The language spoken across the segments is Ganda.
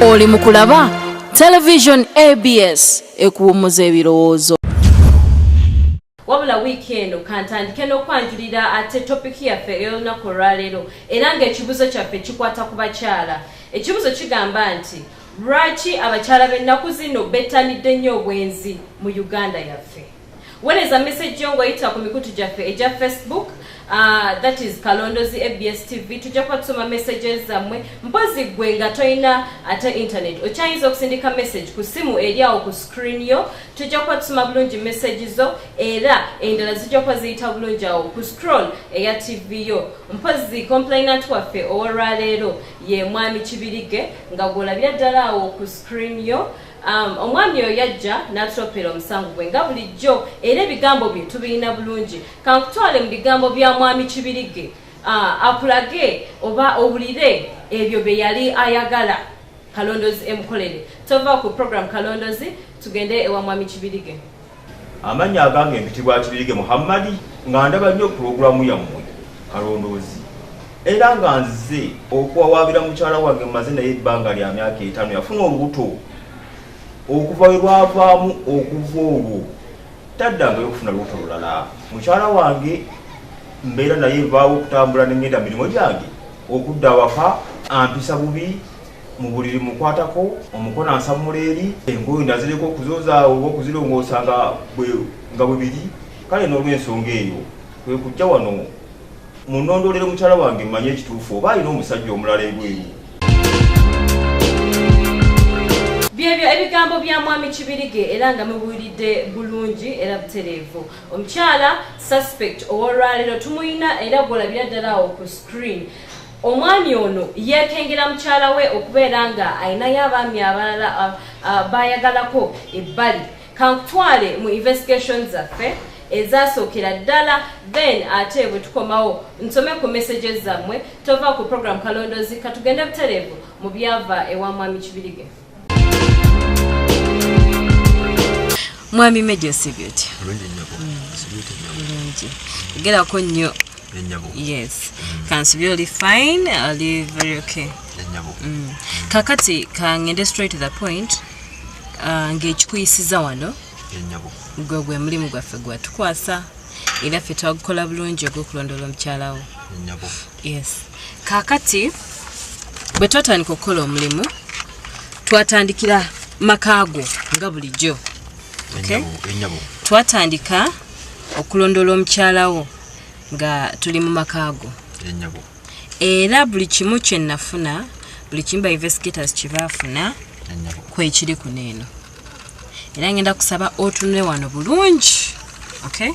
Oli mukulaba television ABS ekuwumuza ebirowoozo. Wabula weekend kantandike n'okwanjulira ate topic yaffe ey'olunaku olwaleero era ng'ekibuzo kyaffe kikwata ku bakyala. Ekibuzo kigamba nti lwaki abakyala b'ennaku zino bettanidde nnyo obwenzi mu Uganda yaffe? Weereza message yo ng'oyita ku mikutu gyaffe egya Facebook, that is Kalondozi Abs Tv. Tujja kusoma messages zammwe. Mpozi gwe nga toyina ate internet okyayinza okusindika message ku simu eri awo ku screen yo. Tujja kusoma bulungi messages zo era endala zijja kuziyita bulungi awo ku scroll eya TV yo. Mpozi complainant waffe olwaleero ye mwami Kibirige nga gwolabira ddala awo ku screen yo. Omwami oyo yajja n'atopera omusango gwe nga bulijjo era ebigambo bye tubirina bulungi. Kankutwale mu bigambo bya mwami Kibirige akulage oba owulire ebyo bye yali ayagala Kalondozi emukolere. Tova ku program Kalondozi tugende ewa mwami Kibirige. Amanya agange mpitibwa Kibirige Muhammadi nga ndaba nnyo programu yammwe Kalondozi. Era nga nze okuwawaabira mukyala wange mmaze naye ebbanga lya myaka 5 yafuna olubuto. Okuva lwavaamu okuva olwo taddanga okufuna lubuto lulala. Mukyala wange mbeera naye vaawo okutambula n'engenda mirimu gyange okudda awaka ampisa bubi mu buliri mukwatako omukono ansamula eri engoye nazireko okuzooza oba okuzirongoosa nga bwe biri. Kale n'olw'ensonga eyo kwe kujja wano munondoolere mukyala wange mmanye ekituufu oba alina omusajja omulala ebweru. Byebyo ebigambo bya mwami Kibirige era nga mubuulidde bulungi era butereevu. Omukyala suspect olwaleero tumuyina era gwolabira ddala awo ku screen. Omwami ono yeekengera mukyala we okubeera nga ayinayo abaami abalala bayagalako ebbali. Kankutwale mu investigations zaffe ezasookera ddala then ate bwe tukomawo nsome ku messages zammwe. Tova ku program Kalondozi katugende butereevu mu byava ewa mwami Kibirige. Mwami Mejo Sibyoti. Get a conyo. Yes. Can be fine. I'll live very okay. Kakati can get straight to the point. Ngechikuyisiza wano. Gwe mulimu gwaffe gwa tukwasa. Era ffe twagukola bulungi ogw'okulondola omukyala wo. Yes. Kakati bwe twatandika okukola omulimu twatandikira makaago nga bulijjo. Okay. Twatandika okulondola omukyala wo nga tuli mu makaago. Era buli kimu kye nafuna, buli kimba investigators kye baafuna kwekiri kuneeno. Era ngenda kusaba otunule wano bulungi. Okay?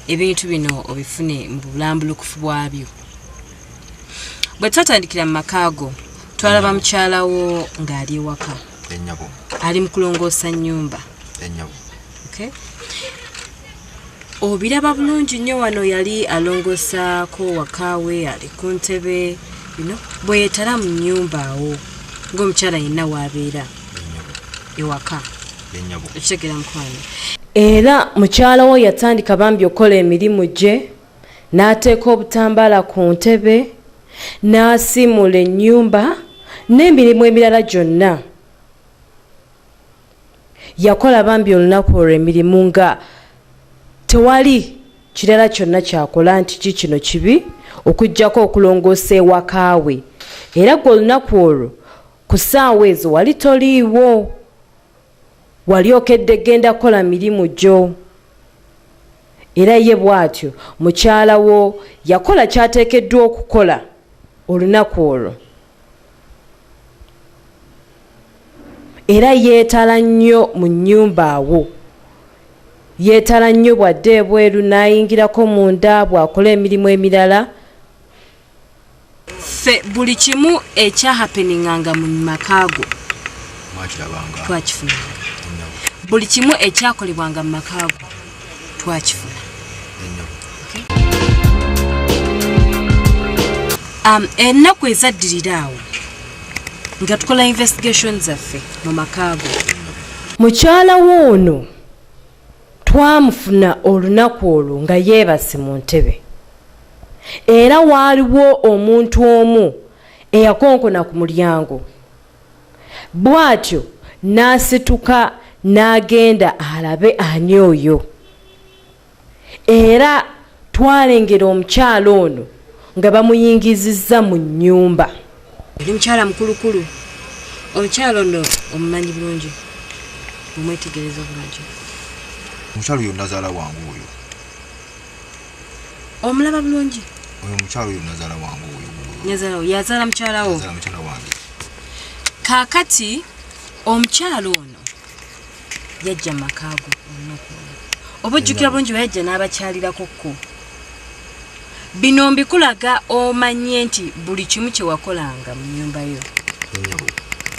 Ebintu bino obifune mu bulambulukufu bwabyo. Bwe twatandikira mu makaago, twalaba mukyala wo ng'ali ewaka. Ali mu kulongoosa nnyumba. Okay. Obiraba bulungi nnyo wano yali alongosaako wakaawe ali ku ntebe bwe yeetala mu nnyumba awo ng'omukyala yenna w'abeera ewaka. Ekitegera mukwano. Era mukyala wo yatandika bambi okukola emirimu gye n'ateeka obutambaala ku ntebe n'asiimula ennyumba n'emirimu emirala gyonna. Yakola bambi olunaku olwo emirimu nga tewali kirala kyonna kyakola nti kino kibi okuggyako okulongoosa ewakaawe. Era gwe olunaku olwo ku ssaawa ezo wali toliiwo, wali okedde genda kukola mirimu gyo. Era ye bw'atyo mukyala wo yakola kyateekeddwa okukola olunaku olwo. Era yeetala nnyo mu nnyumba awo. Yeetala nnyo bwadde ebweru n'ayingirako munda bw'akola emirimu emirala. Ffe buli kimu ekyahapeninganga mu makaago twakifuna. Buli kimu ekyakolebwanga mu makaago twakifuna. Ennaku ezaddirira awo nga tukola investigations zaffe mu makaago, mukyala woono twamufuna olunaku olwo nga yeebase mu ntebe. Era waaliwo omuntu omu eyakonkona ku mulyango. bw'atyo n'asituka n'agenda alabe ani oyo. Era twalengera omukyala ono nga bamuyingizizza mu nnyumba. Oli mukyala mukulukulu. Omukyala ono omumanyi bulungi. Omwetegereza bulungi. Omukyala oyo nazaala wangu oyo. Omulaba bulungi. Oyo omukyala oyo nazaala wangu oyo. Yazaala mukyala wo. Yazaala mukyala wange. Kaakati omukyala ono yajja makaago olunaku olwo. Oba ojjukira bulungi yajja n'abakyalirako ko. Bino mbikulaga omanye nti buli kimu kye wakolanga mu nnyumba yo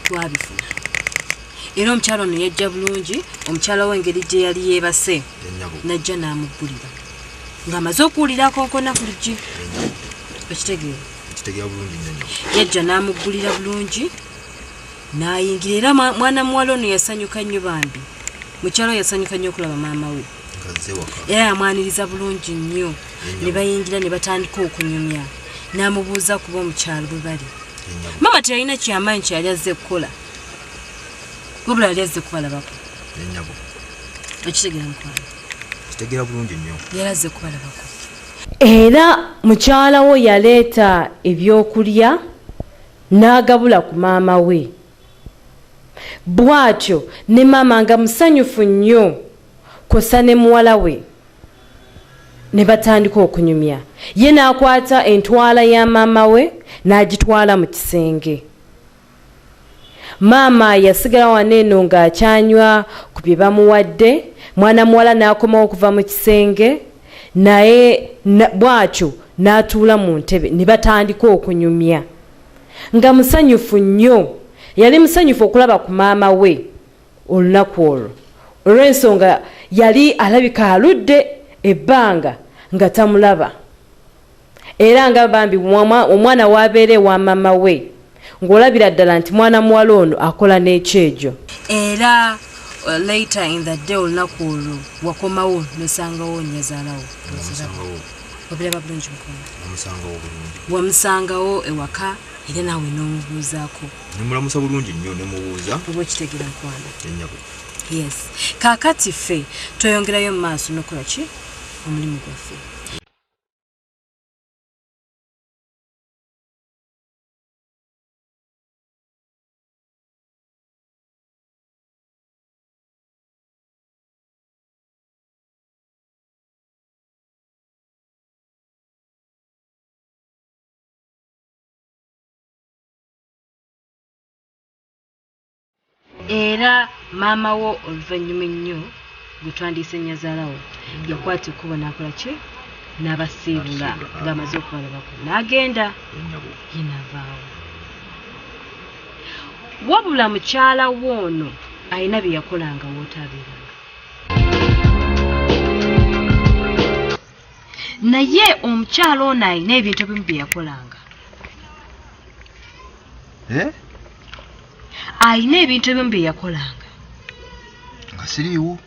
twabifuna. Era omukyala ono yajja bulungi, omukyala w'engeri gye yali yeebase najja n'amuggulira ng'amaze okuwulira konkona ku luggi. Ekitegeera bulungi nnyo. Yajja n'amuggulira bulungi n'ayingira. Era mwana muwala ono yasanyuka nnyo bambi. Mukyala yasanyuka nnyo okulaba maama we. Era yamwaniriza bulungi nnyo. Ne bayingira ne batandika okunyumya. N'amubuuza kuba omukyalo bwe bali. Mama teyalina kyamaanyi kye yali azze kukola. Wabula yali azze kubalabako. Ekitegeera mukwano. Kitegeera bulungi nnyo. Yali azze kubalabako. Era mukyala wo yaleeta ebyokulya n'agabula ku maama we. Bw'atyo ne maama nga musanyufu nnyo kosa ne muwala we ne batandika okunyumya. Ye n'akwata entwala ya maama we n'agitwala mu kisenge. Maama yasigala waneeno ng'akyanywa ku bye bamuwadde. Mwana muwala n'akomawo okuva mu kisenge naye bw'atyo n'atuula mu ntebe ne batandika okunyumya nga musanyufu nnyo. Yali musanyufu okulaba ku maama we olunaku olwo olw'ensonga yali alabika aludde ebbanga nga tamulaba. Era nga bambi omwana w'abeera ewa maama we ng'olabira ddala nti mwana muwala ono akola n'ekyejo. Era later in the day olunaku olwo wakomawo n'osangawo nnyazaalawo. Obiraba bulungi mukono. Wamusangawo ewaka era naawe n'omubuuzaako. Nemulamusa bulungi nnyo ne mubuuza. Oba okitegeera mukwano. Yes. Kaakati ffe tweyongerayo mu maaso n'okola ki omulimu gwaffe. Era maama wo oluvannyuma ennyo gwe twandiise nnyazaalawo yakwata ekkubo n'akola ki n'abasiibula ng'amaze okubalabako n'agenda ye n'avaawo. Wabula mukyala w'ono alina bye yakolanga w'otaabeeranga. Naye omukyala ono alina ebintu ebimu bye yakolanga. Alina ebintu ebimu bye yakolanga. Nga siriiwo.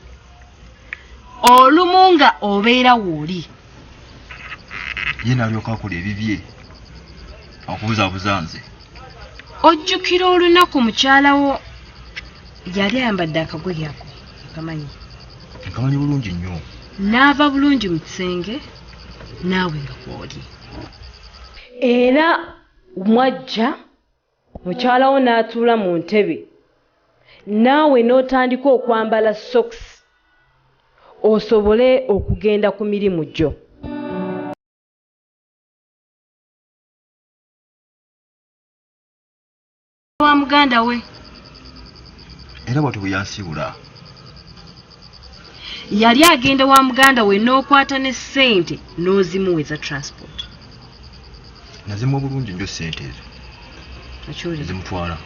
Olumu nga obeera wooli. Ye n'alyoka akola ebibye. Okubuzaabuza nze. Ojjukira olunaku mukyala wo yali ayambadde akagoye ako akamanyi. Nkamanyi bulungi nnyo. N'ava bulungi mu kisenge naawe nga kwoli. Era mwajja mukyala wo n'atuula mu ntebe naawe n'otandika okwambala socks osobole okugenda ku mirimu gyo. Wa muganda we. Era bw'atyo bwe yansiibula. Yali agenda wa muganda we n'okwata ne ssente n'ozimuweza transport. Nazimuwa bulungi nnyo ssente ezo. Zimutwala.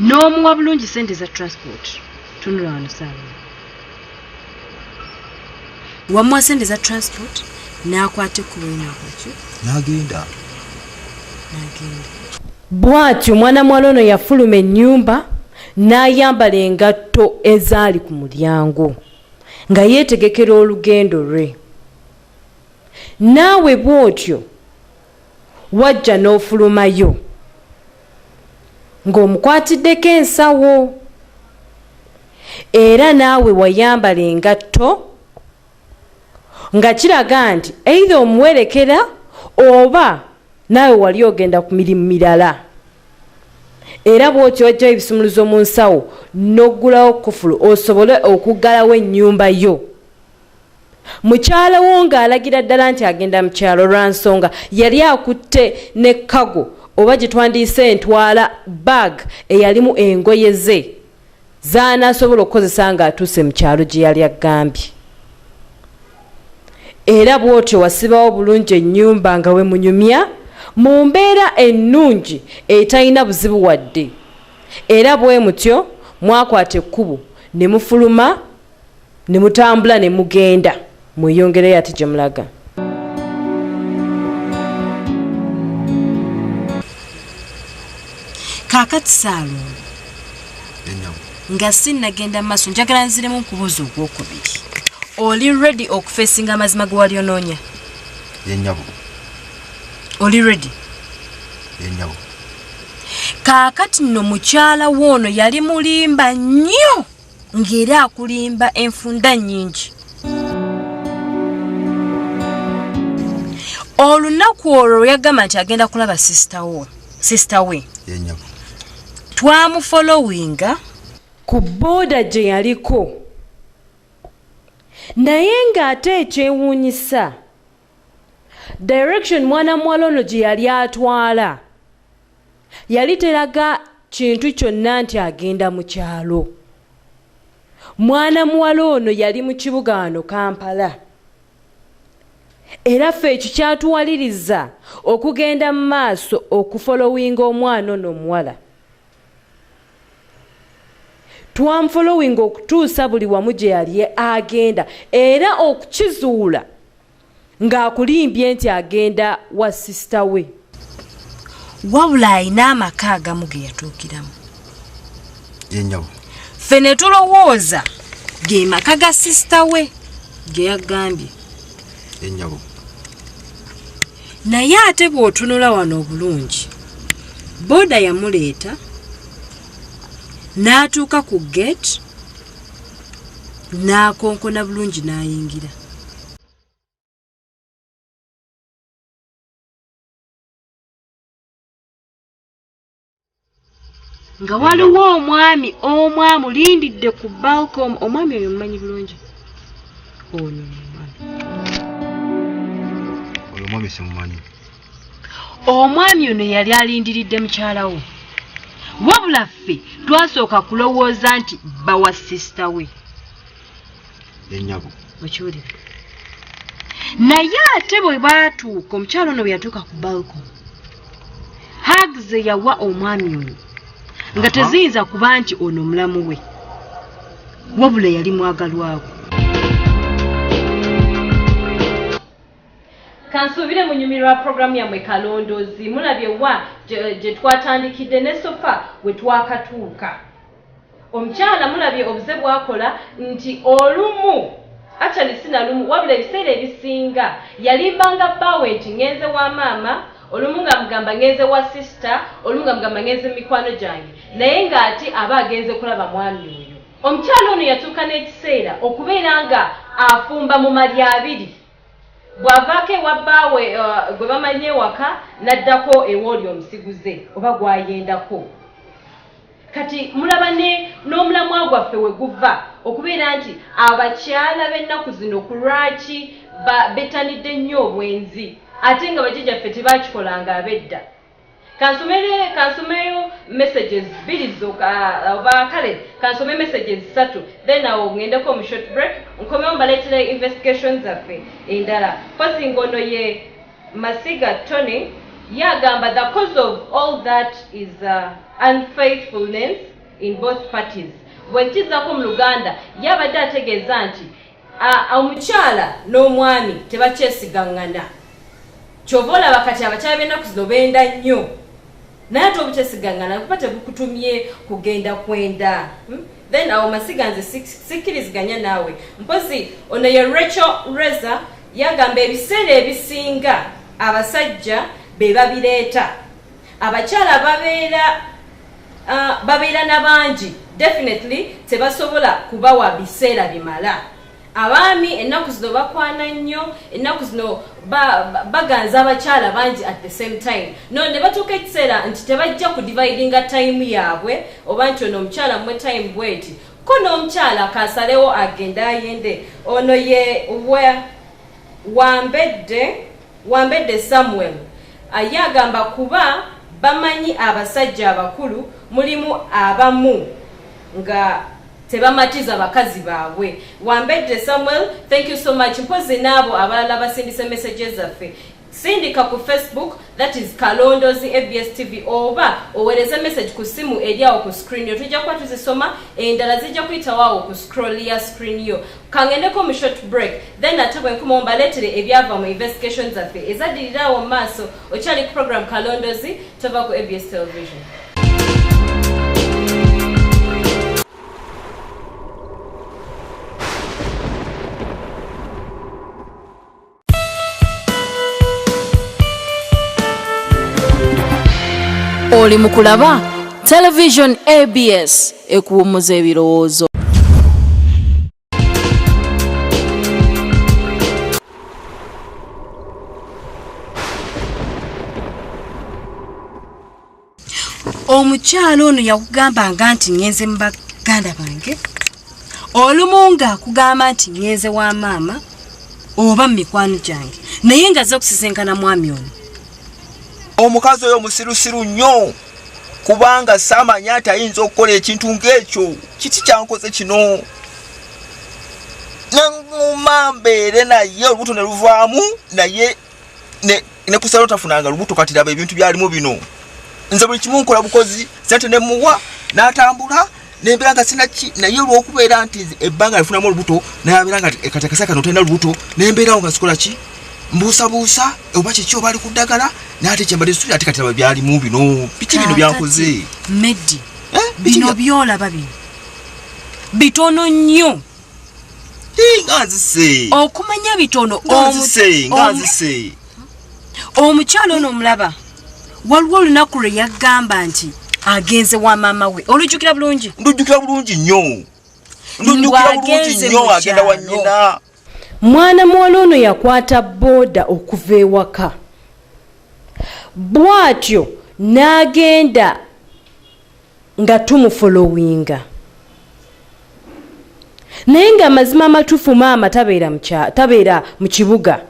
N'omuwa bulungi ssente za transport. Tunula wano saawa. Wamuwa ssente za transport n'akwata ekkubo n'akwaki n'agenda. Bw'atyo mwana muwala ono yafuluma ennyumba n'ayambala engatto ezaali ku mulyango nga yeetegekera olugendo lwe. Naawe bw'otyo wajja n'ofulumayo ng'omukwatiddeko ensawo era naawe wayambala engatto nga kiraga nti either omuwerekera oba naawe wali ogenda ku mirimu mirala era bw'otyo ojja ebisumuluzo mu nsawo n'oggulawo kufulu osobole okuggalawo ennyumba yo. Mukyala wo ng'alagira ddala nti agenda mu kyalo lwa nsonga yali akutte ne kago oba gye twandiise ntwala bag eyalimu engoye ze z'anaasobola okukozesa ng'atuuse mu kyalo gye yali agambye. Era bw'otyo wasibawo bulungi ennyumba nga we munyumya mu mbeera ennungi etalina buzibu wadde. Era bwe mutyo mwakwata ekkubo ne mufuluma ne mutambula ne mugenda mweyongereyo ate gye mulaga. Kaakati Saalongo nga sinnagenda maaso njagala nziremu nkubuuza ogwokubiri. Oli ready okufeesinga amazima ge wali onoonya? Yennyabo. Oli ready? Yennyabo. Kaakati nno mukyala woono yali mulimba nnyo ng'era akulimba enfunda nnyingi. Olunaku olwo yagamba nti agenda kulaba sister we. Yennyabo. Twamufollowinga ku booda gye yaliko naye ng'ate ekyewuunyisa direction mwana muwala ono gye yali atwala yali teraga kintu kyonna nti agenda mu kyalo. Mwana muwala ono yali mu kibuga wano Kampala era ffe ekyo kyatuwaliriza okugenda mu maaso okufollowinga omwana ono omuwala. Twamufollowinga okutuusa buli wamu gye yali agenda era okukizuula ng'akulimbye nti agenda wa sister we. wabula alina amaka agamu ge yatuukiramu. Yennyabo. Ffe ne tulowooza ge maka ga sister we ge yagambye. Yennyabo. Naye ate bw'otunula wano obulungi booda yamuleeta n'atuuka ku gate n'akonkona bulungi n'ayingira. Nga waliwo omwami omu amulindidde ku balcony. Omwami oyo mumanyi bulungi? Ono Oyo mwami simumanyi. omwami ono yali alindiridde mukyala wo. Wabula ffe twasooka kulowooza nti bawa sister we. Yennyabo. Okiwulira? Naye ate bwe baatuuka omukyala ono bwe yatuuka ku balcony hugs yawa omwami oyo nga teziyinza kuba nti ono mulamu we wabula yali mwagalwako. Kansubire mu nyumiro wa programu yammwe Kalondozi mulabye wa gye twatandikidde ne sofa we twakatuuka. Omukyala mulabye obuze bwakola nti olumu actually sinalumu wabula ebiseera ebisinga yalimbanga bawe nti ngenze wa maama olumu nga mugamba ngenze wa sister olumu nga mugamba ngenze mu mikwano gyange naye ng'ati aba agenze kulaba mwami oyo. Omukyala ono yatuuka n'ekiseera okubeera nga afumba mu mali abiri. Bw'avaako ewa bbaawe gwe bamanye ewaka n'addako ewooli omusiguze oba gw'ayendako. Kati mulaba n'omulamwa gwaffe we guva okubeera nti abakyala b'ennaku zino ku lwaki betanidde nnyo obwenzi ate nga bajjajjaffe tebakikolanga ab'edda. Kansomeyo messages bbiri zokka oba kale kansome messages 3 then awo ngendeko mu short break nkomewo mbaleetera investigations zaffe endala. Posi ngono ye Masiga Tony yagamba the cause of all that is unfaithfulness in both parties. Bwenkizako mu Luganda yabadde ategeeza nti omukyala n'omwami tebakyesigaŋŋana. Kyova olaba kati abakyala b'ennaku zino benda nnyo naye ate obukyesigaŋŋana kuba tebukutumye kugenda kwenda. Then awo Masiga nze sikkiriziganya naawe. Mpozi ono ye Rachel Reza yagamba ebiseera ebisinga abasajja be babireeta. Abakyala babeera babeera nabangi definitely tebasobola kubawa biseera bimala. Abaami ennaku zino bakwana nnyo, ennaku zino baganza abakyala bangi at the same time. No, ne batuuka ekiseera nti tebajja kudividinga time yaabwe oba nti ono omukyala mwe time bweti ko n'omukyala kasalewo agenda ayende. Ono ye Wambedde Samuel ye agamba kuba bamanyi abasajja abakulu mulimu abamu nga tebamatiza bakazi baabwe. Wambedde Samuel, thank you so much. Mpozi nabo abalala basindise messages zaffe. Sindika ku Facebook, that is Kalondozi Abs Tv, oba owereze message ku simu eriawo ku screen yo. Tujja kwa tuzisoma endala zijja kuyita waawo ku scroll ya screen yo. Kangendeko mu short break, then atabwe nkumomba letere ebyava mu investigations zaffe ezaddirirawo mu maaso. Okyali ku program Kalondozi tova ku ABS Television. Oli mukulaba Television ABS ekuwumuza ebirowoozo. Omukyalo ono yakugambanga nti ngenze mu baganda bange. Olumu nga akugamba nti ngenze wa maama oba mu mikwano gyange. Naye nga azze okusisenkana mwami ono. Omukazi oyo musirusiru nnyo kubanga samanya ati ayinza okukola ekintu ng'ekyo. Kiti kyankoze kino nanguma mbeere naye olubuto ne luvaamu naye ne kusala otafunanga lubuto kati laba ebintu byalimu bino. Nze buli kimu nkola bukozi sente ne muwa n'atambula nembeera nga sinaki naye olw'okubeera nti ebbanga lifunamu olubuto nayabeera nga kati akasa kano tolina lubuto nembeerawo nga sikola ki mbuusabuusa oba kiki oba ali ku ddagala n'ate kyembadde suubira ate kati laba byalimu bino biki bino byankoze Meddi bino byolaba bino bitono nnyo nga nzise okumanya bitono nga nzise omukyalo ono omulaba waliwo olunaku lwe yagamba nti agenze wa maama we. Olujjukira bulungi? Ndujjukira bulungi nnyo. Agenda wa nnyina. Mwana muwala ono yakwata booda okuva ewaka. Bw'atyo n'agenda nga tumufolowinga. Naye nga amazima amatuufu maama tabeera mu kibuga,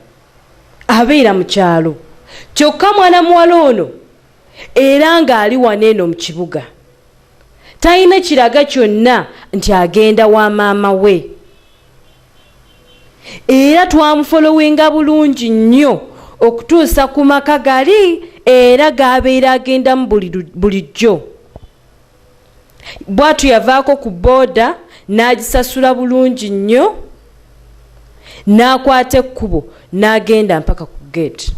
abeera mu kyalo. Kyokka mwana muwala ono era ng'ali waneeno mu kibuga talina kiraga kyonna nti agenda wa maama we. Era twamufolowinga bulungi nnyo okutuusa ku maka gali era g'abeera agendamu bulijjo. Bw'atyo yavaako ku booda n'agisasula bulungi nnyo n'akwata ekkubo n'agenda mpaka ku gate.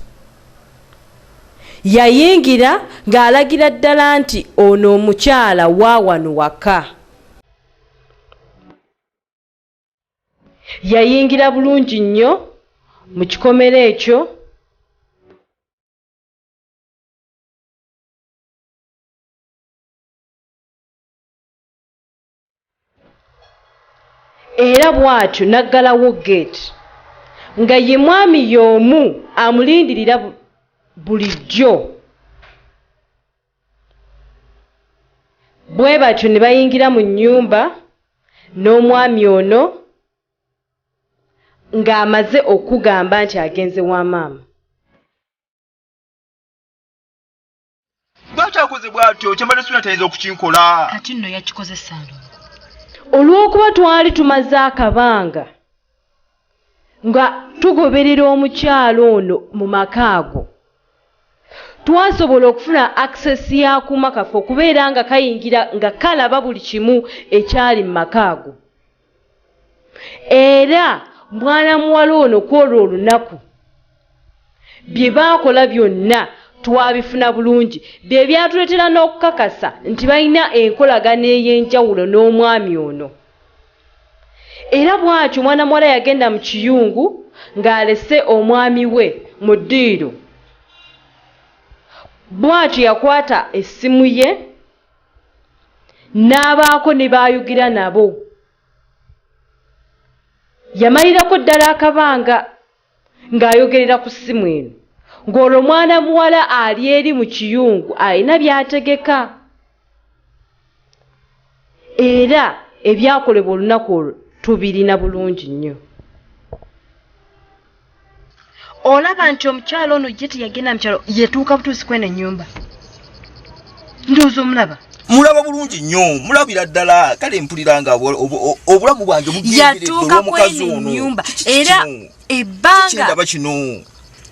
Yayingira ng'alagira ddala nti ono omukyala wa wano waka. Yayingira bulungi nnyo mu kikomero ekyo era bw'atyo n'aggalawo gate nga ye mwami y'omu amulindirira bulijjo. Bwe batyo ne bayingira mu nnyumba n'omwami ono ng'amaze okugamba nti agenze wa maama. Lwaki akoze bw'atyo kyembadde suna tayinza okukinkola? Kati nno yakikoze Saalongo. Olw'okuba twali tumaze akabanga nga tugoberera omukyalo ono mu maka ago, twasobola okufuna access y'akuuma kaffe okubeera nga kayingira nga kalaba buli kimu ekyali mu maka ago. Era mwana muwala ono kwolwo olunaku bye baakola byonna twabifuna bulungi, bye byatuleetera n'okukakasa nti balina enkolagana ey'enjawulo n'omwami ono. Era bw'atyo mwana muwala yagenda mu kiyungu ng'alese omwami we mu ddiiro. Bw'atyo yakwata essimu ye n'abaako ne baayugira nabo. Yamalirako ddala akabanga ng'ayogerera ku ssimu eno ng'olwo mwana muwala ali eri mu kiyungu alina by'ategeka. Era ebyakolebwa olunaku olwo tubirina bulungi nnyo. Olaba nti omukyalo ono ye teyagenda mu kyalo yetuuka butuusi kweno ennyumba. Ndowooza omulaba. Mulaba bulungi nnyo, mulabira ddala kale mpuliranga obulamu bwange bugenderedde olw'omukazi ono. Nyumba era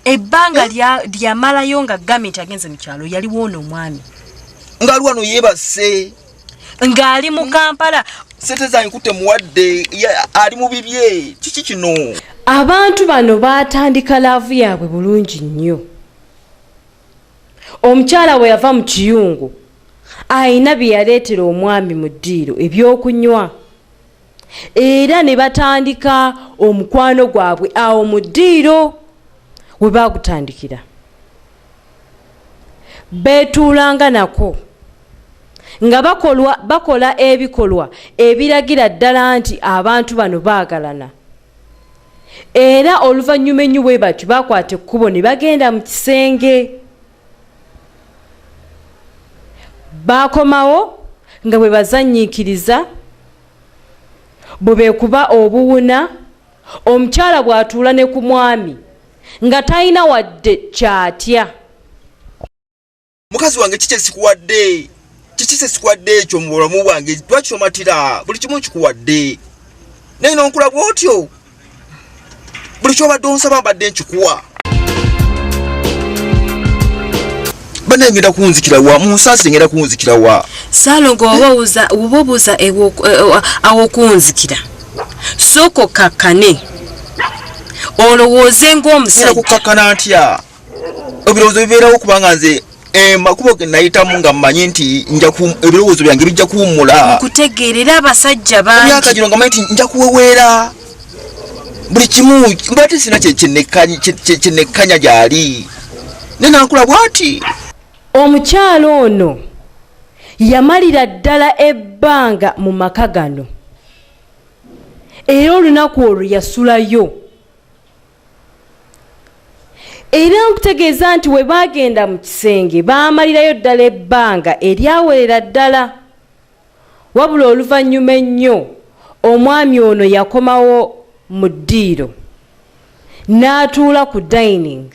ebbanga lyamalayo nga gavumenti agenze mu kyalo yaliwo ono omwami ng'ali wano yeebase ng'ali mu Kampala. Sente zange nkutte muwadde ali mu bibye. Kiki kino? Abantu bano baatandika laavu yaabwe bulungi nnyo. Omukyala bwe yava mu kiyungu ayina bye yaleetera omwami mu ddiiro ebyokunywa, era ne batandika omukwano gwabwe awo mu ddiiro we baagutandikira. Beetuulanga nako nga bakola ebikolwa ebiragira ddala nti abantu bano baagalana. Era oluvannyuma ennyo bwe batyo bakwata ekkubo ne bagenda mu kisenge. Baakomawo nga bwe bazannyiikiriza, bwe beekuba obuwuna, omukyala bw'atuula ne ku mwami nga talina wadde kyatya. Mukazi wange kiki esikuwadde? Kiki esikuwadde ekyo mu bulamu bwange? Lwaki omatira? Buli kimu nkikuwadde. Naye n'onkulaba otyo? Buli ky'obadde onsaba mbadde nkikuwa. Bane ngenda kunzikira wa munsasi ngenda kunzikira wa. Salongo obubuza awo kunzikira. Soko kakane. Olowooze ng'omusajja. Kukakana ntya? Ebirowoozo bibeerawo kubanga nze makubo ge nayitamu nga mmanyi nti ebirowoozo byange bijja kuwummula. Kutegeerera abasajja bangi. Emyaka gino nga mmanyi nti nja kuweweera. Buli kimu mbadde sina kyenekkanya gy'ali. Ne nankula bw'ati. Omukyalo ono yamalira ddala ebbanga mu maka gano. Era olunaku olwo yasulayo. Era nkutegeeza nti we baagenda mu kisenge baamalirayo ddala ebbanga eryawerera ddala. Wabula oluvannyuma ennyo omwami ono yakomawo mu ddiiro n'atuula ku dining.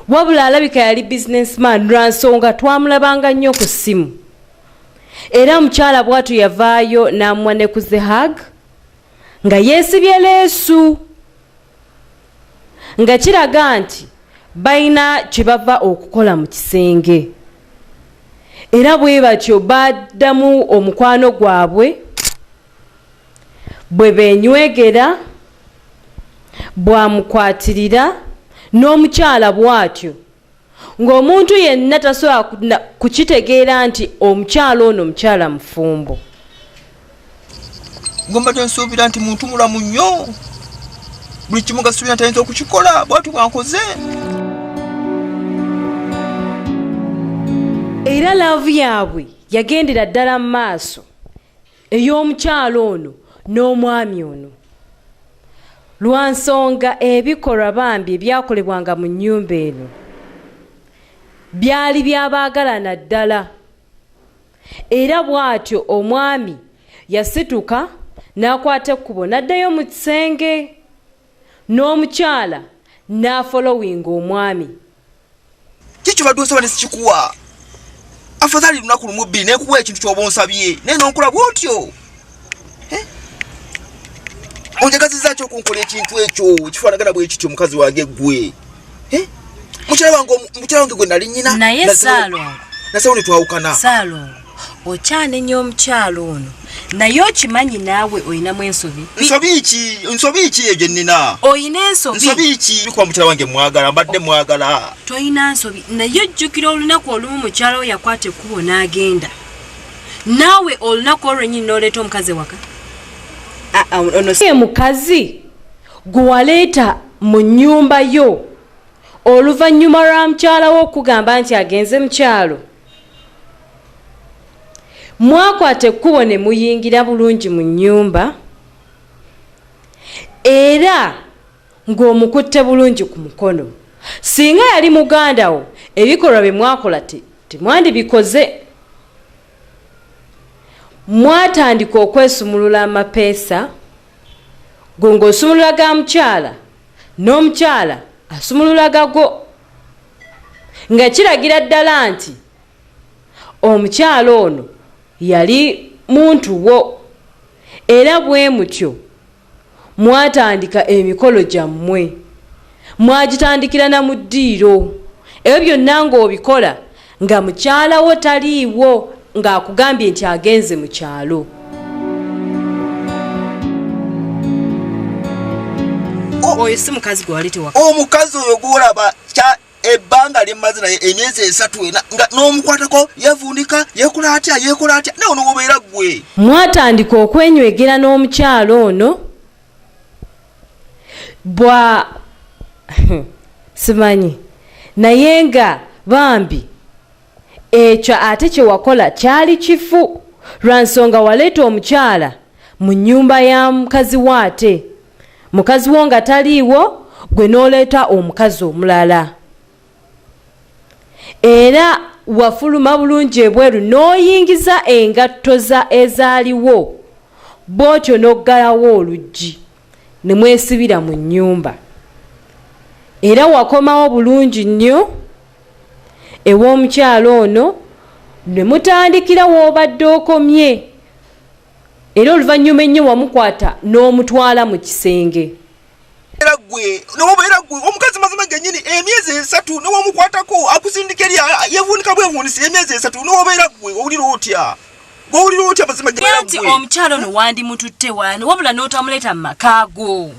Wabula alabika yali businessman lwa nsonga twamulabanga nnyo ku ssimu. Era mukyala bw'atyo yavaayo n'amuwa ne ku zehag nga yeesibye leesu, nga kiraga nti balina kye bava okukola mu kisenge. Era bwe batyo baddamu omukwano gwabwe, bwe beenywegera, bwamukwatirira n'omukyala bw'atyo, ng'omuntu yenna tasobola kukitegeera nti omukyala ono mukyala mufumbo. Mbadde nsuubira nti muntu mulamu nnyo. Buli kimu gasuubira nti ayinza okukikola bw'atyo bwankoze. Era laavu yaabwe yagendera ddala mu maaso ey'omukyala ono n'omwami ono. Lwa nsonga ebikolwa bambi ebyakolebwanga mu nnyumba eno byali byabaagalana ddala. Era bw'atyo omwami yasituka n'akwata ekkubo n'addayo mu kisenge, n'omukyala n'afolowinga omwami. Kiki badde osaba ne sikikuwa? Afadhali lunaku lumu bbiri neekuwa ekintu ky'oba onsabye naye n'onkola bw'otyo. Onjagazizza ki okunkola ekintu ekyo kifaanagana bwe kityo mukazi wange ggwe? Mukyala wange gwe nali nnyina. Naye Salongo. Nasawo ne twawukana. Salongo, okyanenya omukyalo ono. Naye okimanyi naawe oyinamu ensobi. Nsobi ki eyo gye nnina? Oyina ensobi. Nsobi ki? Bikuba mukyala wange mwagala, mbadde mwagala. Toyina nsobi. Naye ojjukira olunaku olumu mukyala we yakwata ekkubo n'agenda. Naawe olunaku olwennyini n'oleeta omukazi waka. Mukazi gwe waleeta mu nnyumba yo oluvannyuma lwa mukyala wo okugamba nti agenze mu kyalo. mwakwata ekkubo ne muyingira bulungi mu nnyumba era ng'omukutte bulungi ku mukono. Singa yali muganda wo ebikolwa bye mwakola temwandibikoze. Mwatandika okwesumulula amapeesa, gwe ng'osumulula ga mukyala n'omukyala asumulula gago, nga kiragira ddala nti omukyala ono yali muntu wo, era bwe mutyo mwatandika emikolo gyammwe, mwagitandikira na mu ddiiro. Ebyo byonna ng'obikola nga mukyala wo taliiwo, ng'akugambye nti agenze mu kyalo. Oyo si mukazi gwe wali tewaka. Omukazi oyo gwolaba ebbanga lyemmaze naye emyezi 3 nga n'omukwatako yavunika yekola atya naye ono wobeera gwe. Mwatandika okwenywegera n'omukyala ono bwa simanyi naye nga bambi ekyo ate kye wakola kyali kifu, lwa nsonga waleeta omukyala mu nnyumba ya mukazi wo, ate mukazi wo nga taliiwo, gwe n'oleeta omukazi omulala. Era wafuluma bulungi ebweru n'oyingiza engatto ezaaliwo, bw'otyo n'oggalawo oluggi ne mwesibira mu nnyumba. Era wakomawo bulungi nnyo ew'omukyala ono ne mutandikira w'obadde okomye, era oluvannyuma ennyo wamukwata n'omutwala mu kisenge. Era gwe omukazi mazima gennyini emyezi 3 n'omukwatako akusindika eri yevuunika bwevunisi emyezi 3 n'obeera gwe owulira otya? Gw'owulira otya mazima nti omukyala ono wandimututte wano wabula n'otamuleeta mu maka go.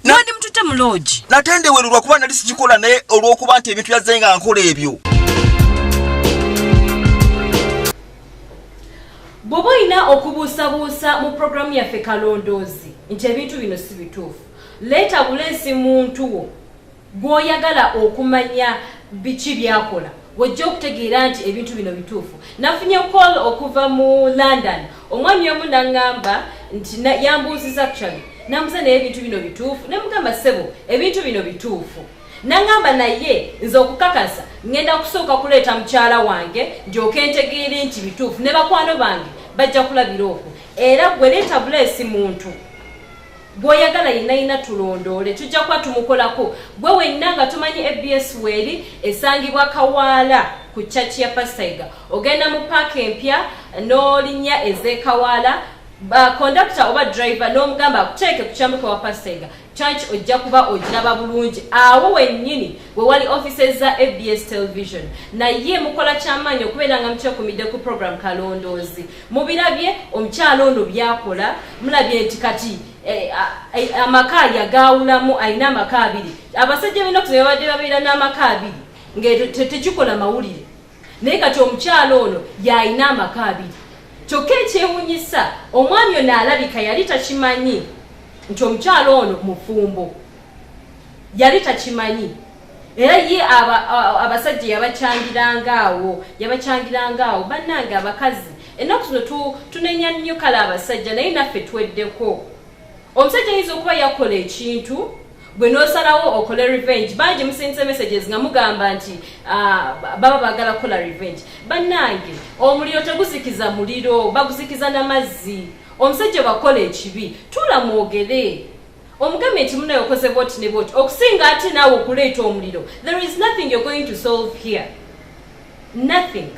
Wandimututte mu loogi. Natendewererwa kuba nali sikikola naye olw'okuba nti ebintu yazze nga nkola ebyo. Bw'oba olina okubuusabuusa mu programu yaffe Kalondozi nti ebintu bino si bituufu, leeta buleesi muntu wo gw'oyagala okumanya biki byakola, wajja okutegeera nti ebintu bino bituufu. Nafunye call okuva mu London, omwami omu n'aŋŋamba nti yambuuziza actually, namubuuza naye ebintu bino bituufu, ne mugamba ssebo ebintu bino bituufu. N'aŋŋamba naye nze okukakasa ngenda kusooka kuleeta mukyala wange ndyoke ntegeere nti bituufu, ne bakwano bange bajja kulabira okwo. Era gwe leeta buleesi muntu gw'oyagala yenna tulondoole, tujja kuba tumukolako. Gwe wenna nga tumanyi ABS weeri esangibwa Kawaala ku chachi ya Pasaiga, ogenda mu paaka empya n'olinnya ez'Ekawaala, conductor oba driver n'omugamba akuteeke ku kyambuka wa Pasaiga, church ojja kuba ogiraba bulungi. Awo wennyini we wali offices za ABS television, naye mukola kyamaanyi okubeera nga mukyekumidde ku program Kalondozi. Mubirabye omukyala ono byakola, mulabye nti kati amaka yagaawulamu, alina amaka 2. Abasajja b'ennaku zino babadde babeera n'amaka 2 nga tekikola mawulire, naye kati omukyala ono yalina amaka 2. Kyokka ekyewuunyisa, omwami ono alabika yali takimanyi nti omukyala ono mufumbo, yali takimanyi. Era ye abasajja yabakyangirangaawo bannange abakazi. Ennaku zino tunenya nnyo kala abasajja, naye naffe tweddeko. Omusajja ayinza okuba yakola ekintu, gwe n'osalawo okole revenge. Bangi musindise messages nga mugamba nti baba baagala kola revenge. Bannange omuliro teguzikiza muliro, baguzikiza n'amazzi. Omusajja bakola ekibi, tula mwogere. Omugambe nti munaye okoze boti ne boti, okusinga ate naawe okuleeta omuliro. There is nothing you're going to solve here. Nothing.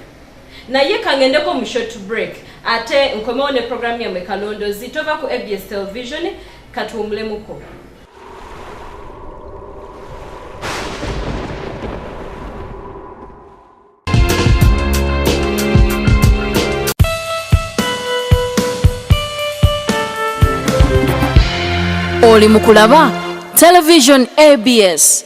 Naye kangendeko mu short break, ate nkomewo ne programu yammwe Kalondozi tova ku ABS television katuwumulemuko. Oli mukulaba television ABS.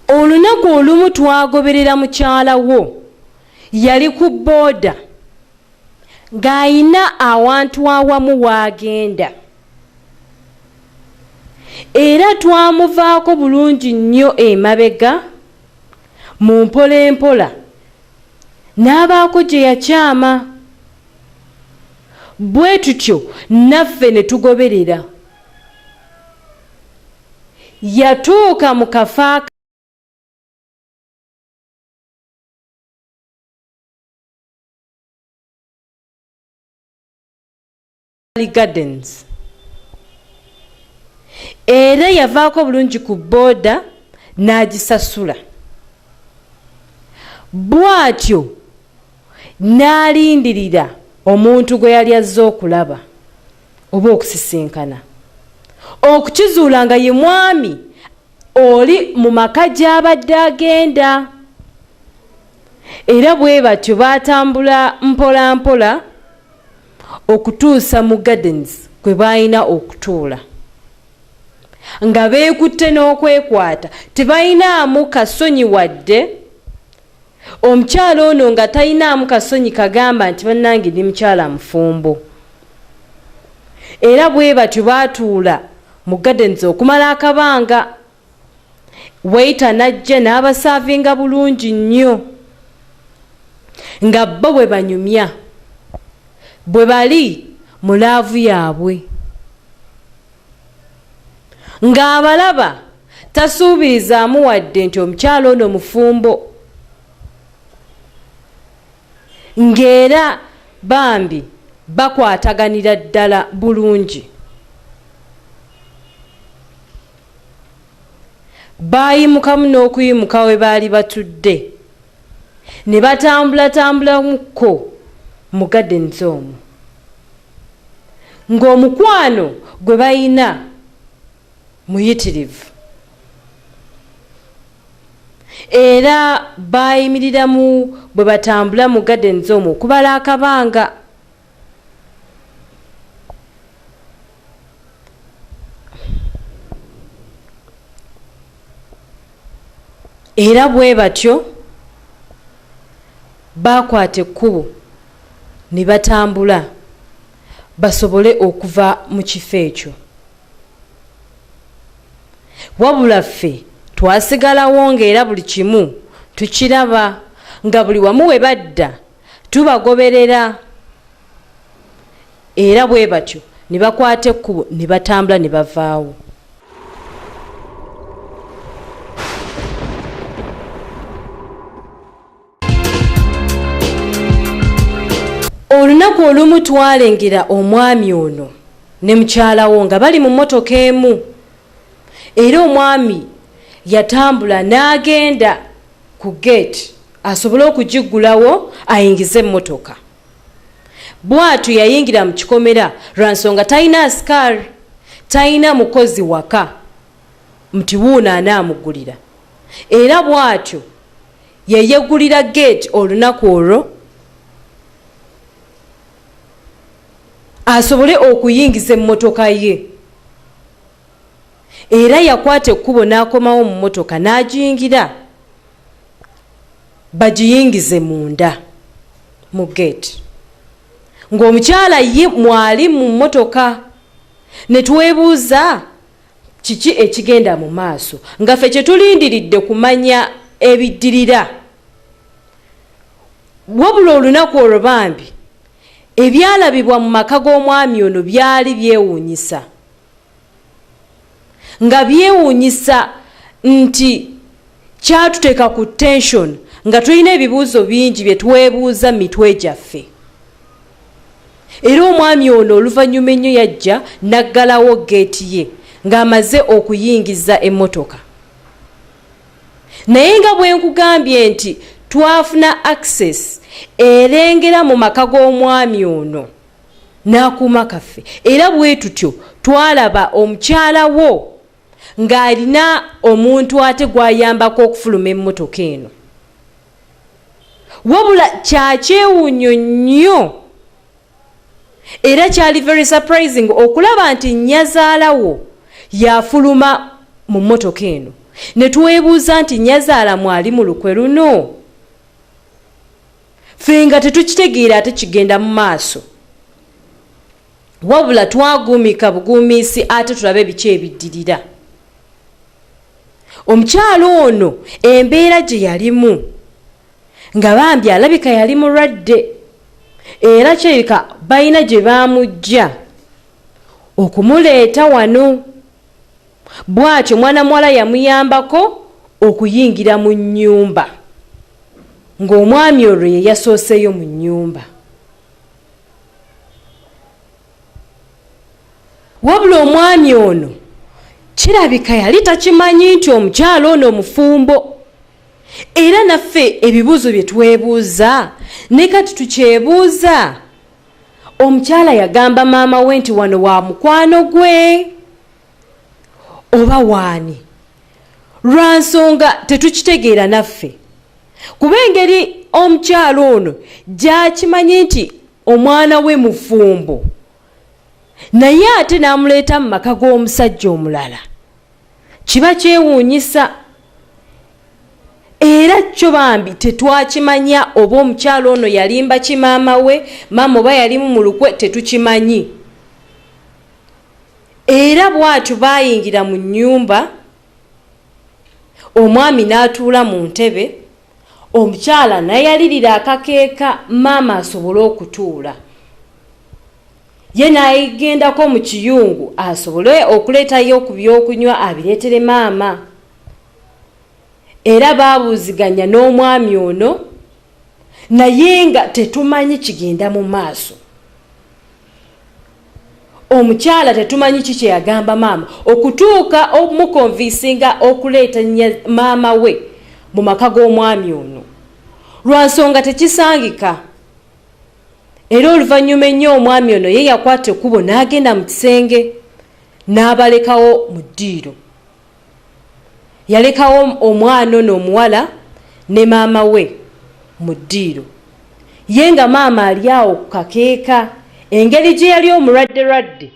Olunaku olumu twagoberera mukyala wo yali ku booda ng'ayina awantu awamu waagenda. era twamuvaako bulungi nnyo emabega mu mpola n'abaako gye yakyama. Bwe tutyo naffe ne tugoberera. Yatuuka mu kafo Gardens. Era yavaako bulungi ku booda n'agisasula. Bw'atyo n'alindirira omuntu gwe yali azze okulaba oba okusisinkana, okukizuula nga ye mwami oli mu maka gy'abadde agenda. Era bwe batyo baatambula mpola mpola okutuusa mu Gardens kwe balina okutuula, nga beekutte n'okwekwata, tebalinaamu kasonyi wadde. Omukyala ono nga talinaamu kasonyi kagamba nti bannange ndi mukyala mufumbo. Era bwe batyo baatuula mu Gardens okumala akabanga. Waita najja n'abasaavinga bulungi nnyo, nga bo bwe banyumya, bwe bali mu laavu yaabwe. Ng'abalaba tasuubirizaamu wadde nti omukyala ono mufumbo. Ng'era bambi bakwataganira ddala bulungi. Baayimukamu n'okuyimuka we baali batudde, ne batambulatambulamuko mu Gardens omwo, ng'omukwano gwe balina muyitirivu. Era baayimiriramu bwe batambula mu Gardens omwo okubala akabanga. Era bwe batyo baakwata ekkubo ne batambula basobole okuva mu kifo ekyo. Wabula ffe twasigalawo ng'era buli kimu tukiraba, nga buli wamu we badda tubagoberera. Era bwe batyo ne bakwata ekkubo ne batambula ne bavaawo. Olunaku olumu twalengera omwami ono ne mukyalawo nga bali mu mmotoka emu, era omwami yatambula n'agenda ku gate asobole okugiggulawo ayingize emmotoka. Bw'atyo yayingira mu kikomera lwa nsonga talina asikari, talina mukozi waka nti wuuno anaamugulira. Era bw'atyo yeyeggulira gate olunaku olwo asobole okuyingiza emmotoka ye. Era yakwata ekkubo n'akomawo mu mmotoka n'agiyingira bagiyingize munda mu gate, ng'omukyala ye mwali mu mmotoka. Ne twebuuza kiki ekigenda mu maaso, nga ffe kye tulindiridde kumanya ebiddirira. Wabula olunaku olwo bambi ebyalabibwa mu maka g'omwami ono byali byewuunyisa, nga byewuunyisa nti kyatuteeka ku tension, nga tulina ebibuuzo bingi bye twebuuza mu mitwe gyaffe. Era omwami ono oluvannyuma ennyo yajja n'aggalawo geeti ye ng'amaze okuyingiza emmotoka. Naye nga bwe nkugambye nti twafuna access erengera mu maka g'omwami ono n'akuuma kaffe, era bwe tutyo twalaba omukyala wo ng'alina omuntu ate gw'ayambako okufuluma emmotoka eno. Wabula kyakyewuunyo nnyo era kyali very surprising okulaba nti nnyazaalawo yafuluma mu mmotoka eno. Ne twebuuza nti nnyazaala mwali mu lukwe luno? Ffe nga tetukitegeera ate kigenda mu maaso, wabula twagumika bugumiisi ate tulabe biki ebiddirira. omukyalo ono embeera gye yalimu nga bambi alabika yali mulwadde era kirabika balina gye baamujja okumuleeta wano bw'atyo mwana muwala yamuyambako okuyingira mu nnyumba ng'omwami olwo ye yasooseyo mu nnyumba. Wabula omwami ono kirabika yali takimanyi nti omukyalo ono mufumbo era naffe ebibuuzo bye twebuuza ne kati tukyebuuza. Omukyala yagamba maama we nti wano wa mukwano gwe oba waani? Lwa nsonga tetukitegeera naffe kuba engeri omukyalo ono gy'akimanyi nti omwana we mufumbo naye ate n'amuleeta mu maka g'omusajja omulala kiba kyewuunyisa. Era kyo bambi tetwakimanya oba omukyalo ono yalimba ki maama we, maama oba yalimu mu lukwe tetukimanyi. Era bw'atyo baayingira mu nnyumba, omwami n'atuula mu ntebe, omukyala n'ayalirira akakeeka maama asobole okutuula. Ye n'ayigendako mu kiyungu asobole okuleetayo ku byokunywa abireetere maama. Era baabuuziganya n'omwami ono naye nga tetumanyi kigenda mu maaso. Omukyala tetumanyi kiki yagamba maama okutuuka omukonvinsinga okuleeta maama we mu maka g'omwami ono. Lwa nsonga tekisangika. Era oluvannyuma ennyo omwami ono ye yakwata ekkubo n'agenda mu kisenge n'abalekawo mu ddiiro. Yalekawo omwana ono omuwala ne maama we mu ddiiro. Ye nga maama ali awo ku kakeeka engeri gye yali omulwadde.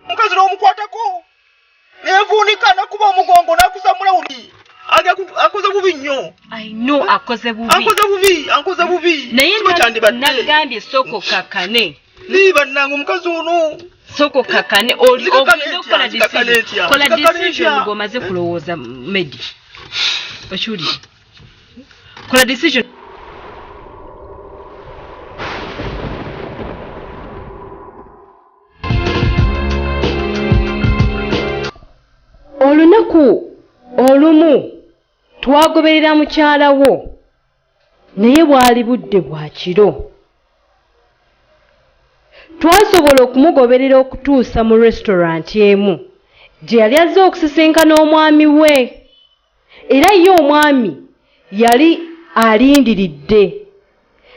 Mukazi n'omukwatako neevuunika nakuba omugongo n'akusamula uli akoze bubi nnyo. I know akoze bubi. Ankoze bubi. Naye nagambye soko kakane. Liba nangu mukazi ono. Soko kakane oli okola decision. Kola decision ngomaze kulowooza Medi. Bashuri. Kola decision. Olunaku olumu twagoberera mukyala wo naye bwali budde bwa kiro. Twasobola okumugoberera okutuusa mu restaurant emu gye yali azze okusisinkana omwami we. Era ye omwami yali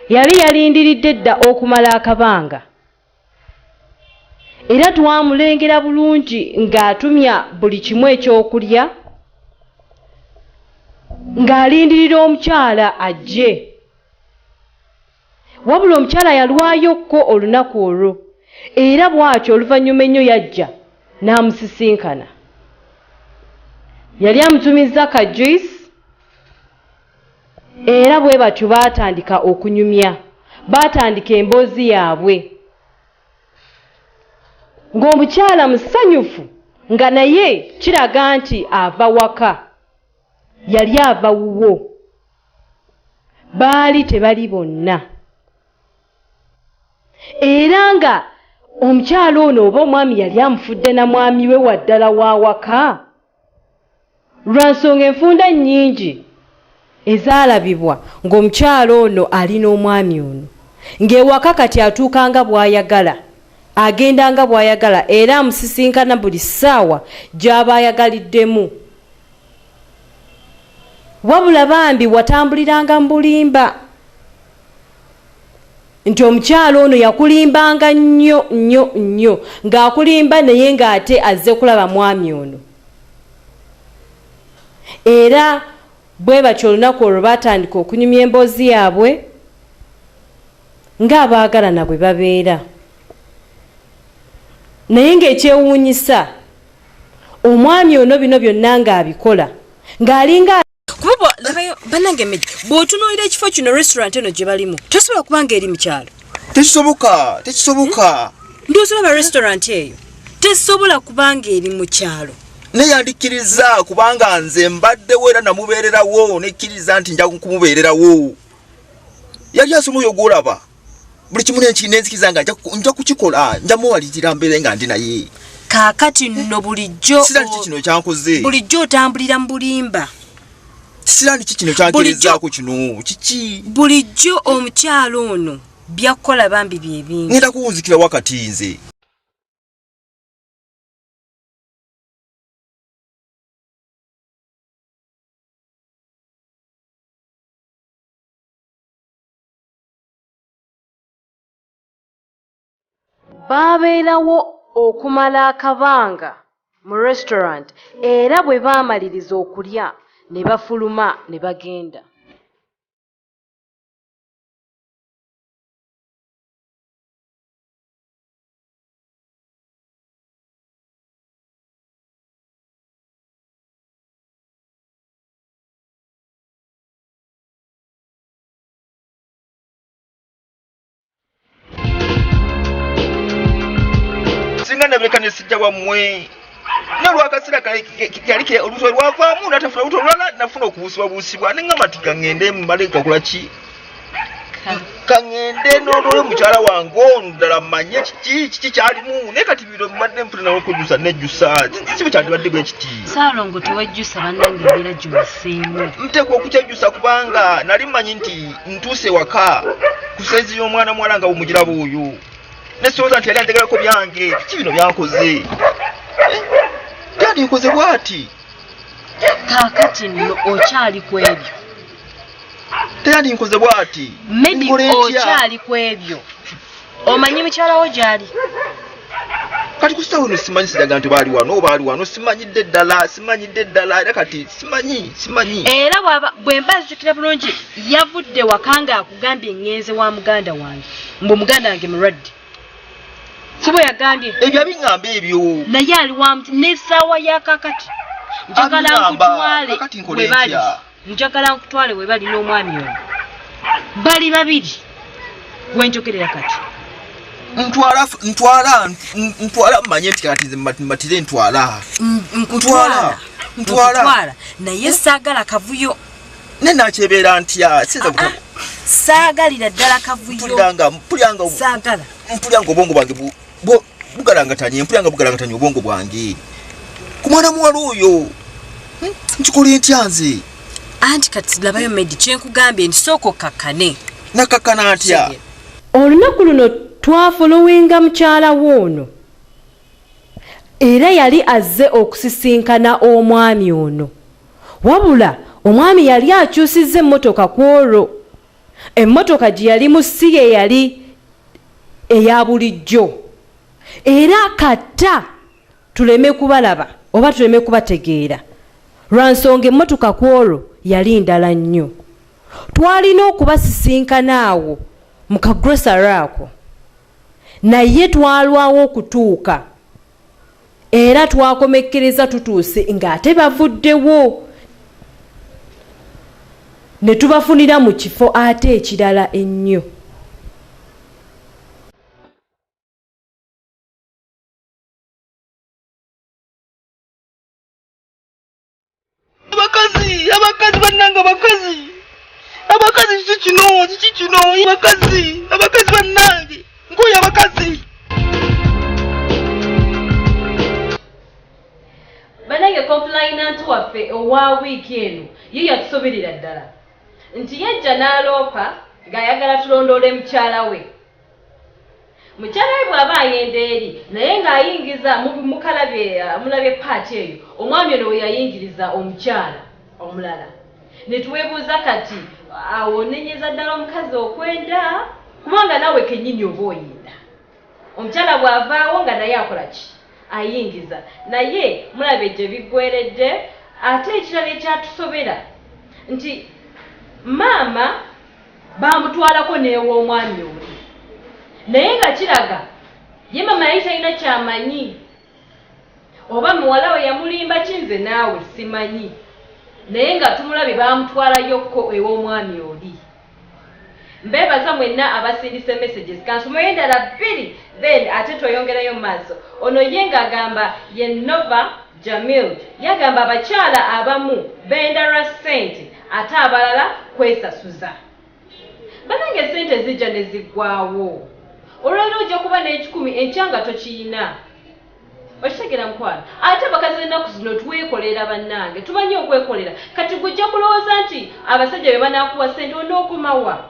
yalindiridde dda okumala akabanga. Era twamulengera bulungi ng'atumya buli kimu ekyokulya ng'alindirira omukyala ajje. Wabula omukyala yalwayokko olunaku olwo era bw'atyo oluvannyuma ennyo yajja n'amusisinkana. Yali amutumizza ka juice era bwe batyo baatandika okunyumya. Baatandika emboozi yaabwe ng'omukyala musanyufu nga naye kiraga nti ava waka. Yali ava wuwo. Baali tebali bonna. Era nga omukyala ono oba omwami yali amufudde na mwami we waddala wa waka. Lwa nsonga enfunda nnyingi ezaalabibwa ng'omukyala ono alina omwami ono. Ng'ewaka kati atuuka nga bw'ayagala. Agenda nga bw'ayagala era amusisinkana buli ssaawa gy'aba ayagaliddemu. Wabula bambi watambuliranga mu bulimba nti omukyala ono yakulimbanga nnyo ng'akulimba naye ng'ate azze kulaba mwami ono. Era bwe batyo olunaku olwo baatandika okunyumya emboozi yaabwe ng'abaagalana bwe babeera. Naye ng'ekyewuunyisa omwami ono bino byonna ng'abikola ng'alinga kuba banange Medi bw'otunuulira ekifo kino restaurant eno gye balimu tosobola kubanga eri mu kyalo. Tekisoboka. Ndosolaba restaurant eyo tesobola kubanga eri mu kyalo. Neyandikiriza kubanga nze mbaddewo era namubeererawo nekkiriza nti nja kumubeererawo. Yali asoma ogulaba buli kimu n'enzikiza nga nja kukikola nja muwalirira mbeere nga ndi naye. Kaakati nno bulijjo sirani kino kyankoze. Bulijjo otambulira mu bulimba. Sirani kino kyankirizaako kino kiki. Bulijjo omukyalo ono byakkola bambi bye bingi. Ngenda kuwunzikira wakati nze. Baabeerawo okumala akabanga mu restaurant era bwe baamaliriza okulya ne bafuluma ne bagenda. Nebekane sijja wamwe nalwakasira kalike olutwe lwavaamu natafuna olutwe olulala nafuna okubuusibwabuusibwa neŋŋamba ti kaŋŋende mumale kakula ki kaŋŋende n'olwoyo mukyala wange ondala mmanye kiki kyalimu naye kati biro mbadde mpulira okujjusa nejjusa kibi kyandibadde bwe kiti. Saalongo tewajjusa bannange embeera gy'oyiseemu. Nteekwa okukyejjusa kubanga nali mmanyi nti ntuuse waka ku saizi y'omwana muwala nga bw'omugiraba oyo. Nesoza nti yali antegerako byange kiki bino byankoze. Byandinkoze bwati. Kaakati nno okyali ku ebyo. Teyandinkoze bwati. Maybe okyali ku ebyo. Omanyi mukyala wo gy'ali? Kati kusawo no simanyi sijaga nti baali wano simanyidde ddala era kati simanyi. Era bwe mbazukira bulungi yavudde wakanga akugambye ngenze wa muganda wange. Mbu muganda wange mulwadde. Sibo yagambye. Ebyo abiŋŋamba ebyo. Naye ali wamuti n'essaawa ya kakati. Njagala nkutwale we bali n'omwami ono. Bali babiri. Wenjogerera kati. Ntwala mmanye nti kati nze mmatire ntwala. Ntwala. Naye saagala kavuyo. Nenakyebeera ntya. Saagalira ddala kavuyo. Mpuliranga saagala. Mpuliranga obwongo bwange bugalangatanye obwongo bwange. Ku mwana muwala oyo. Nkikole ntya nze. Anti kati labayo Medi kyenkugambye nti sooka okakkane. Nakakkana atya. Olunaku luno twafolowinga mukyala woono. Era yali azze okusisinkana omwami ono. Wabula omwami yali akyusizza emmotoka ku olwo. Emmotoka gye yali mu si ye yali eya bulijjo. Era katta tuleme kubalaba oba tuleme kubategeera. Lwansonga emmotoka ku olwo yali ndala nnyo. Twalina okubasisinkana awo mu kagrosary ako. Naye twalwawo okutuuka. Era twakomekkereza tutuuse ng'ate bavuddewo. Ne tubafunira mu kifo ate ekirala ennyo. Abakazi bannange abakazi kiki kino abakazi bannange nkoyo abakazi. Banange complainant waffe owa wiiki eno ye yatusoberera ddala nti yajja n'aloopa ng'ayagala tulondoole mukyala we. Mukyala we bw'aba ayenda eri naye ng'ayingiza mulabye paati eyo omwami ono we yayingiriza omukyala omulala. Ne tuweebuuza kati awo nenyeza ddala omukazi okwenda kubanga naawe kennyini oba oyenda. Omukyala bw'avaawo nga naye akola ki? Ayingiza. Naye mulabe gye biggweredde. Ate ekirala ekyatusobera nti maama baamutwalako n'ew'omwami oli. Naye nga kiraga ye maama yali talina kyamanyi. Oba muwala we yamulimba kinze naawe simanyi. Naye nga tumulabe baamutwalayokko ew'omwami oli. mbebaza mwenna abasindise messages kansoma endala bbiri then ate toyongerayo maaso ono ye ng'agamba ye Nova Jamil yagamba abakyala abamu bendala ssente ate abalala kwesasuza banange ssente zijja ne ziggwaawo olwaleero ojja kuba n'ekikumi enkyanga tokiyina okitegera mukwano ate bakazi ennaku zino twekolera bannange tumanyi okwekolera kati gujja kulowooza nti abasajja be banaakuwa ssente onookomawa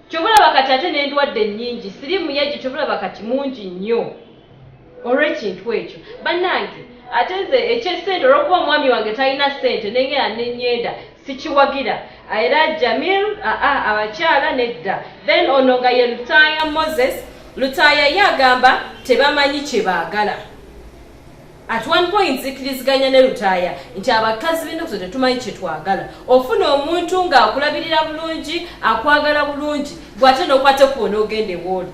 kyobulaba kati ate n'endwadde nnyingi sirimu yaji kyobulaba kati mungi nnyo olw'ekintu ekyo bannange ate nze ekyessente olw'okuba omwami wange talina ssente nengera n'ennyenda sikiwagira era Jamil abakyala nedda then ono nga ye Lutaya Moses Lutaya yagamba tebamanyi kye baagala at one point zikiriziganya ne Lutaya nti abakazi b'ennaku zo tetumanyi kye twagala ofuna omuntu ng'akulabirira bulungi akwagala bulungi gw'ate n'okwate kuwona ogende wooli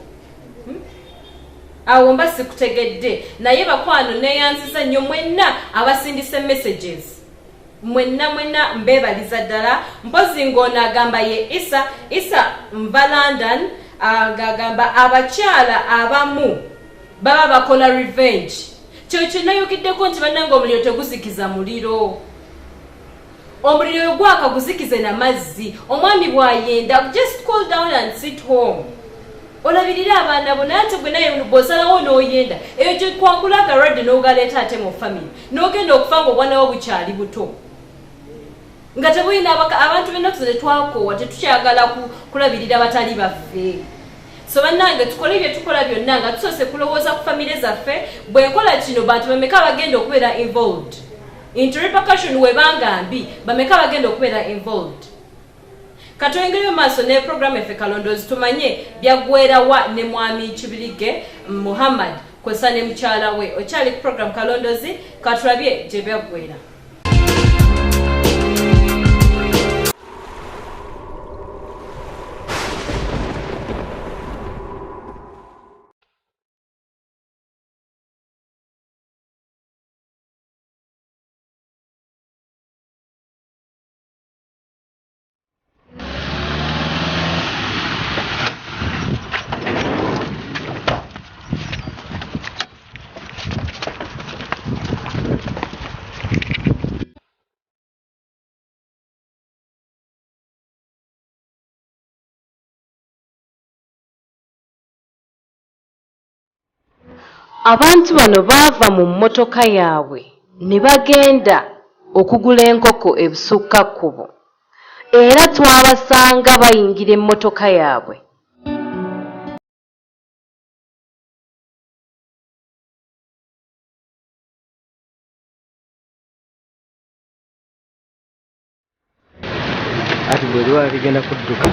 awo mba sikutegedde naye bakwano neeyanziza nnyo mwenna abasindise messages mwenna mbebaliza ddala mpozi ng'ono agamba ye Isa mva London agamba abakyala abamu baba bakola revenge kyo nayogiddeko nti bannange omuliro teguzikiza muliro omuliro gwaka guzikize na mazzi omwami bw'ayenda just cool down and sit home olabirira abaana bo naye ate gwe naye bw'osalawo n'oyenda eyo gye kwakulaga radde n'ogaleeta ate mu family n'ogenda okufa ng'obwana bwo bukyali buto nga tebulina abantu b'ennaku zino twakoowa tetukyagala kulabirira batali baffe so bannange tukole bye tukola byonna nga tusoose kulowooza ku famire zaffe bwenkola kino bantu bameka bagenda okubeera involved into repercussion webanga mbi bameka bagenda okubeera involved katoyengeyo maaso ne programu effe Kalondozi tumanye byaggweerawa ne mwami Kibirige Muhammad kwesa ne mukyala we okyali ku programu Kalondozi katulabye gye byaggweera. Abantu bano baava mu mmotoka yaabwe ne bagenda okugula enkoko ebusukka kkubo era twabasanga bayingira emmotoka yaabwe. Ati bw'eri waligenda kudduka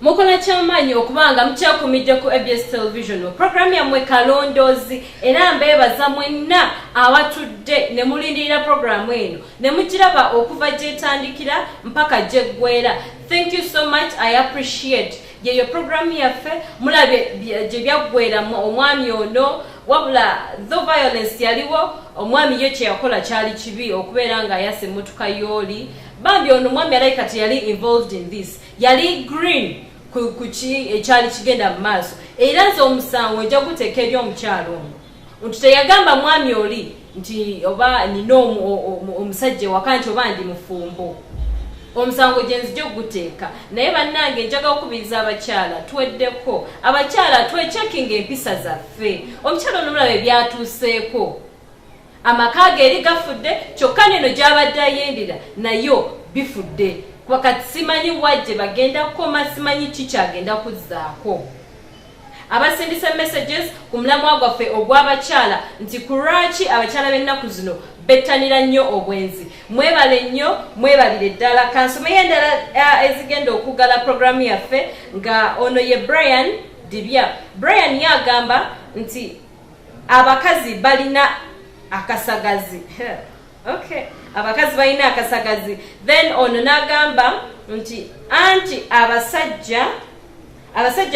Mukola kyamaanyi okubanga mukyakumidde ku ABS television program yammwe Kalondozi era mbeebaza mwenna abatudde ne mulindirira program eno ne mugiraba okuva gyetandikira mpaka gyeggwera. Thank you so much, I appreciate yeyo program yaffe mulabe gye byaggwera omwami ono wabula though violence yaliwo omwami ye kye yakola kyali kibi okubeera nga ayasa emmotoka yooli bambi ono omwami alabika kati yali involved in this yali green kuki ekyali kigenda mu maaso era nze omusango nja guteeka eri omukyalo ono nti teyagamba mwami oli nti oba nina omusajja waka nti oba ndi mufumbo omusango gye nzija okuguteeka naye bannange njaga okubiriza abakyala tweddeko abakyala twecheckinga empisa zaffe omukyala ono mulabe byatuuseeko amaka ge eri gafudde kyokka neno gy'abadde ayendera nayo bifudde wakati simanyi wajje bagenda kukoma simanyi kikyagenda kuzzaako abasindise messages ku mulamwa gwaffe ogw'abakyala nti kulwaki abakyala b'ennaku zino bettanira nnyo obwenzi mwebale nnyo mwebalire ddala kansomeyo endala ezigenda okugala programu yaffe nga ono ye Brian Dibya. Brian yagamba nti abakazi balina akasagazi okay abakazi balina akasagazi then ono nagamba nti anti abasajja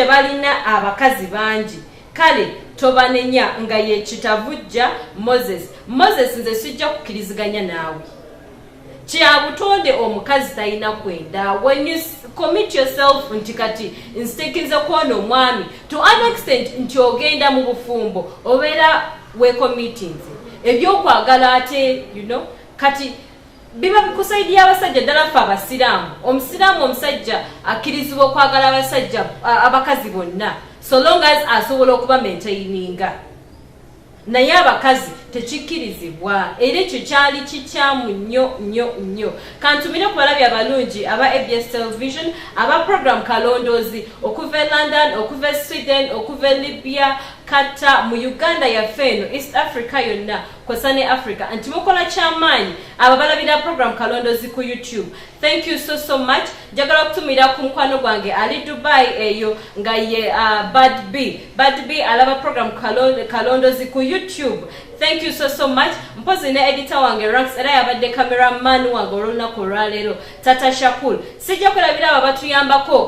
balina abakazi bangi kale tobanenya nga ye kitavujja Moses nze sijja kukiriziganya naawe kyabutonde omukazi talina kwenda when you commit yourself nti kati nstekinze kwona omwami to an extent nti ogenda mu bufumbo obeera weecommitting ebyokwagala ate you know kati biba bikusaidia abasajja ddala ffe abasiraamu omusiraamu omusajja akkirizibwa okwagala abasajja abakazi bonna so long as asobola okuba maintaininga naye abakazi tekikkirizibwa era ekyo kyali kikyamu nnyo kantumire ku balabi abalungi aba ABS television aba program Kalondozi okuva e London okuva e Sweden okuva e Libya kata mu Uganda yaffe eno East Africa yonna kwasane Africa anti mukola kyamaanyi aba balabira program Kalondozi ku YouTube. Thank you so much. Jagala okutumira ku mukwano gwange ali Dubai eyo nga ye Bad B alaba program Kalondozi ku YouTube. Thank you so much. Mpozi ne editor wange Ranks era yabadde cameraman wange olunaku olwaleero Tata Shakul. Sijja kulabira abatuyambako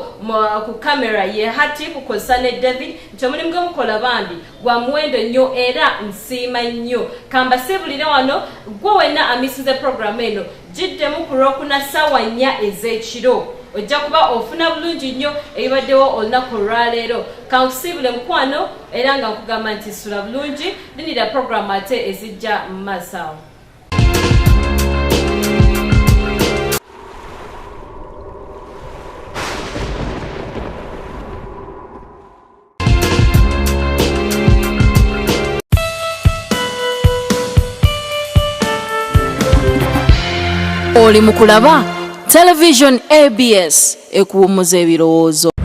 ku camera ye Hatip kukozane David ntomuli mwe mukola bandi gwa muwendo nnyo era nsiima nnyo kamba sebulire wano gwe wenna amisize program eno jiddemu ku Lwokuna ssaawa 4 ez'ekiro ojja kuba ofuna bulungi nnyo ebibaddewo olunaku olwaleero kankusibule mukwano era nga nkugamba nti sula bulungi linira program ate ezijja mu maaso awo. Oli mukulaba television ABS ekuwumuza ebirowoozo.